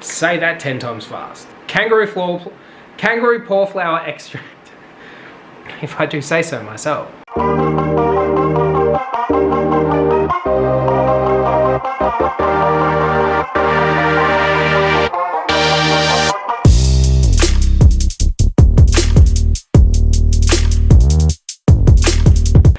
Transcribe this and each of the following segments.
Say that 10 times fast. Kangaroo paw flower extract. If I do say so myself.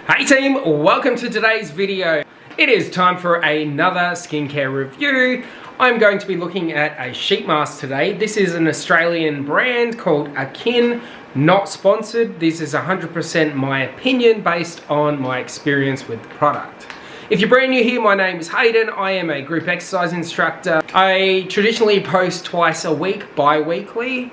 Hey team, welcome to today's video. It is time for another skincare review. I'm going to be looking at a sheet mask today. This is an Australian brand called Akin, not sponsored. This is 100% my opinion based on my experience with the product. If you're brand new here, my name is Hayden. I am a group exercise instructor. I traditionally post twice a week, bi-weekly.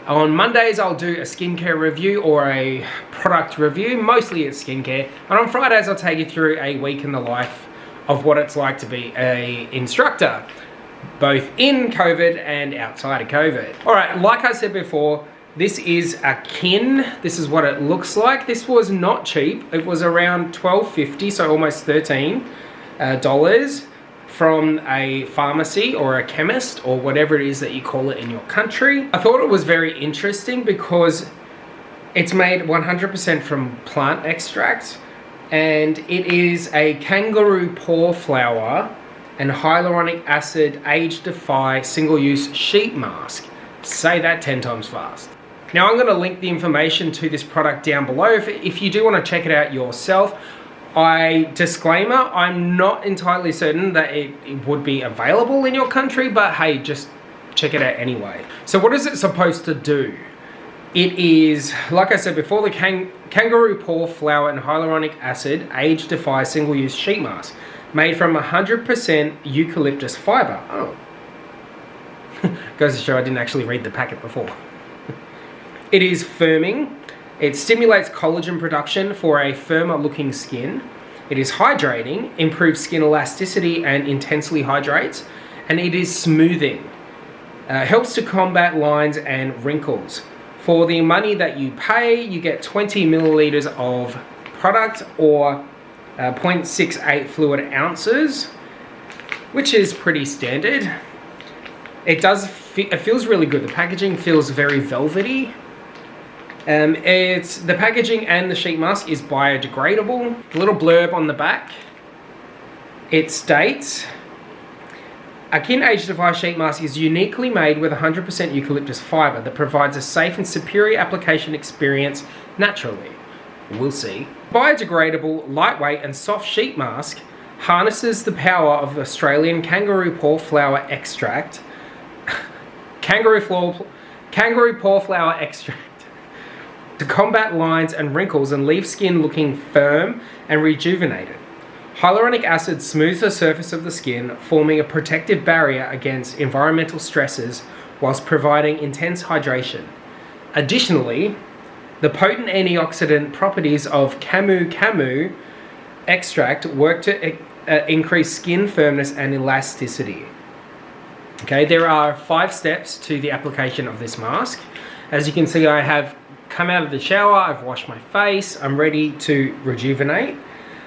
On Mondays, I'll do a skincare review or a product review. Mostly it's skincare. And on Fridays, I'll take you through a week in the life of what it's like to be an instructor, both in COVID and outside of COVID. All right, like I said before, this is Akin. This is what it looks like. This was not cheap. It was around $12.50, so almost $13 from a pharmacy or a chemist or whatever it is that you call it in your country. I thought it was very interesting because it's made 100% from plant extracts, and it is a kangaroo paw flower and hyaluronic acid age-defy single-use sheet mask. Say that 10 times fast. Now I'm going to link the information to this product down below if you do want to check it out yourself. Disclaimer, I'm not entirely certain that it would be available in your country, but hey, just check it out anyway. So what is it supposed to do? It is, like I said before, the kangaroo paw flower and hyaluronic acid age-defy single-use sheet mask made from 100% eucalyptus fiber. Oh. Goes to show I didn't actually read the packet before. It is firming. It stimulates collagen production for a firmer looking skin. It is hydrating, improves skin elasticity and intensely hydrates. And it is smoothing. Helps to combat lines and wrinkles. For the money that you pay, you get 20 milliliters of product or 0.68 fluid ounces, which is pretty standard. It feels really good. The packaging feels very velvety. The packaging and the sheet mask is biodegradable. A little blurb on the back. It states, Akin Age-Defy Sheet Mask is uniquely made with 100% eucalyptus fiber that provides a safe and superior application experience naturally. We'll see. Biodegradable, lightweight and soft sheet mask harnesses the power of Australian kangaroo paw flower extract. Kangaroo paw flower extract. To combat lines and wrinkles and leave skin looking firm and rejuvenated. Hyaluronic acid smooths the surface of the skin, forming a protective barrier against environmental stresses whilst providing intense hydration. Additionally, the potent antioxidant properties of camu extract work to increase skin firmness and elasticity. Okay, there are 5 steps to the application of this mask. As you can see, I have come out of the shower, I've washed my face, I'm ready to rejuvenate.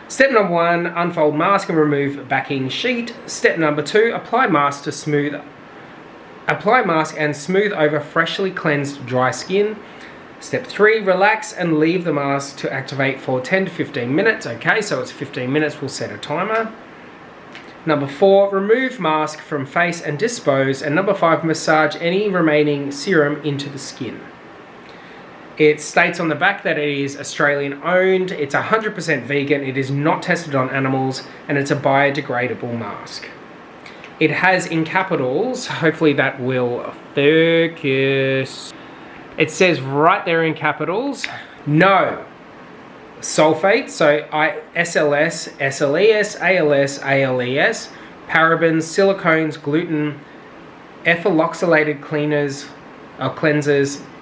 Step number 1, unfold mask and remove backing sheet. Step number 2, apply mask and smooth over freshly cleansed dry skin. Step 3, relax and leave the mask to activate for 10 to 15 minutes. Okay, so it's 15 minutes, we'll set a timer. Number 4, remove mask from face and dispose. And number 5, massage any remaining serum into the skin. It states on the back that it is Australian owned, it's 100% vegan, it is not tested on animals, and it's a biodegradable mask. It has in capitals, hopefully that will focus. It says right there in capitals, no sulfate, so SLS, SLES, ALS, ALES, parabens, silicones, gluten, ethyloxylated cleansers,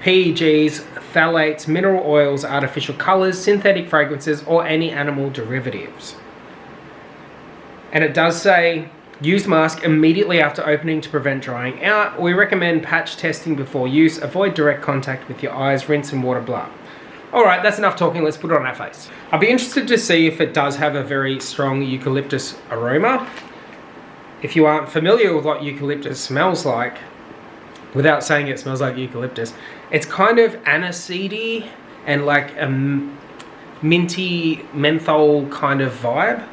PEGs, phthalates, mineral oils, artificial colors, synthetic fragrances, or any animal derivatives. And it does say, use mask immediately after opening to prevent drying out. We recommend patch testing before use. Avoid direct contact with your eyes, rinse in water, blah. Alright, that's enough talking, let's put it on our face. I'll be interested to see if it does have a very strong eucalyptus aroma. If you aren't familiar with what eucalyptus smells like, without saying it smells like eucalyptus. It's kind of aniseedy and like a minty menthol kind of vibe.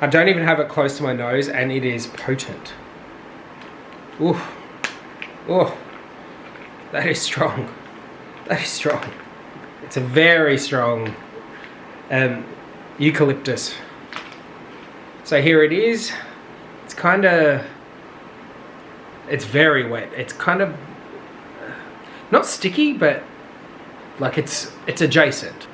I don't even have it close to my nose, and it is potent. Ooh, oh, that is strong. That is strong. It's a very strong eucalyptus. So here it is. It's kind of, it's very wet. It's kind of not sticky, but like it's adjacent.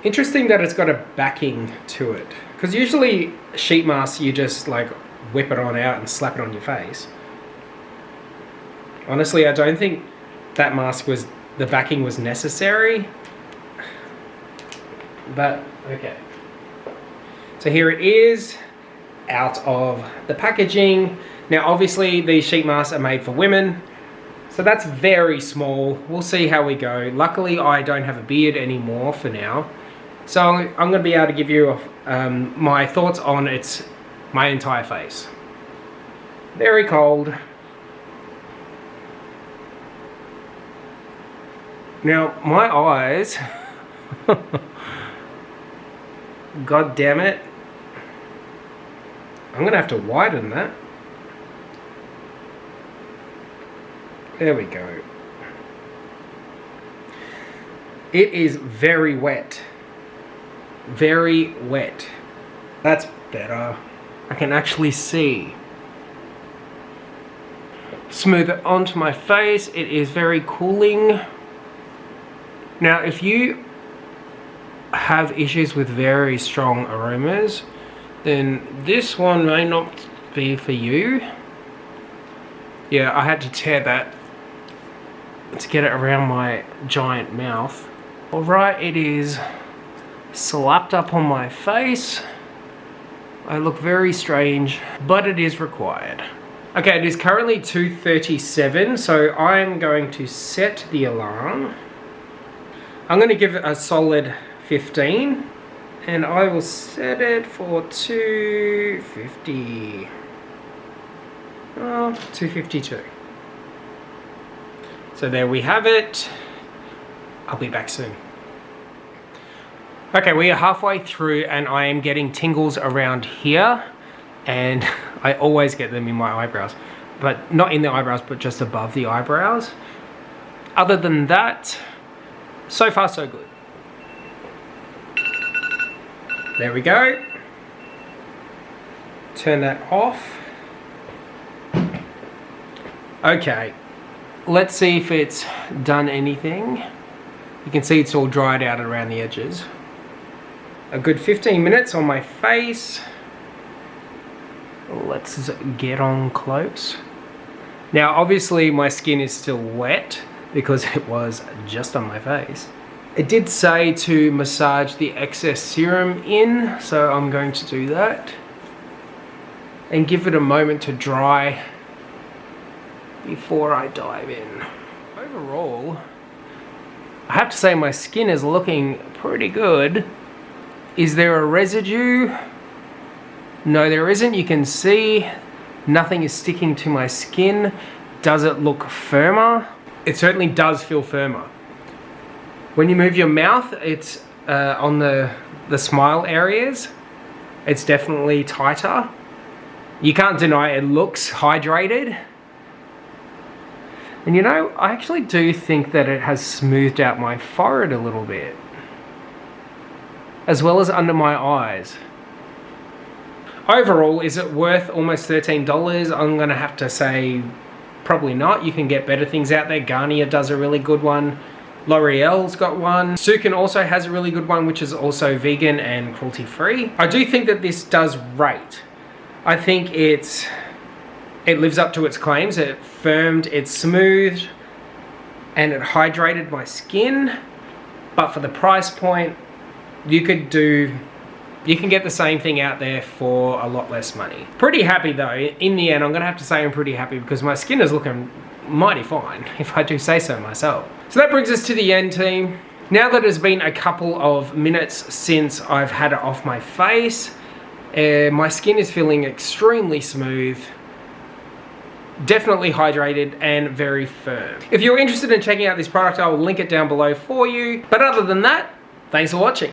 Interesting that it's got a backing to it, because usually sheet masks you just like whip it on out and slap it on your face. Honestly, I don't think that mask was, the backing was necessary, but okay. So here it is, out of the packaging. Now obviously these sheet masks are made for women, so that's very small. We'll see how we go. Luckily I don't have a beard anymore for now, so I'm going to be able to give you my thoughts on my entire face. Very cold. Now my eyes, god damn it, I'm gonna have to widen that. There we go. It is very wet. Very wet. That's better. I can actually see. Smooth it onto my face. It is very cooling. Now, if you have issues with very strong aromas, then this one may not be for you. Yeah, I had to tear that to get it around my giant mouth. Alright, it is slapped up on my face. I look very strange, but it is required. Okay, it is currently 2:37, so I'm going to set the alarm. I'm going to give it a solid 15, and I will set it for 2:50. Oh, 2:52. So there we have it. I'll be back soon. Okay, we are halfway through and I am getting tingles around here, and I always get them in my eyebrows, but not in the eyebrows, but just above the eyebrows. Other than that, so far so good. There we go. Turn that off. Okay, let's see if it's done anything. You can see it's all dried out around the edges. A good 15 minutes on my face. Let's get on close. Now obviously my skin is still wet because it was just on my face. It did say to massage the excess serum in, so I'm going to do that and give it a moment to dry before I dive in. Overall, I have to say my skin is looking pretty good. Is there a residue? No, there isn't. You can see nothing is sticking to my skin. Does it look firmer? It certainly does feel firmer. When you move your mouth, it's on the smile areas, it's definitely tighter. You can't deny it looks hydrated. And you know, I actually do think that it has smoothed out my forehead a little bit, as well as under my eyes. Overall, is it worth almost $13? I'm gonna have to say probably not. You can get better things out there. Garnier does a really good one. L'Oreal's got one. Sukin also has a really good one, which is also vegan and cruelty free. I do think that this does rate. I think it lives up to its claims. It firmed, it smoothed, and it hydrated my skin. But for the price point, you can get the same thing out there for a lot less money. Pretty happy though. In the end, I'm gonna have to say I'm pretty happy because my skin is looking mighty fine, if I do say so myself. So that brings us to the end, team. Now that it's been a couple of minutes since I've had it off my face, my skin is feeling extremely smooth. definitely hydrated and very firm. If you're interested in checking out this product, I will link it down below for you. But other than that, thanks for watching.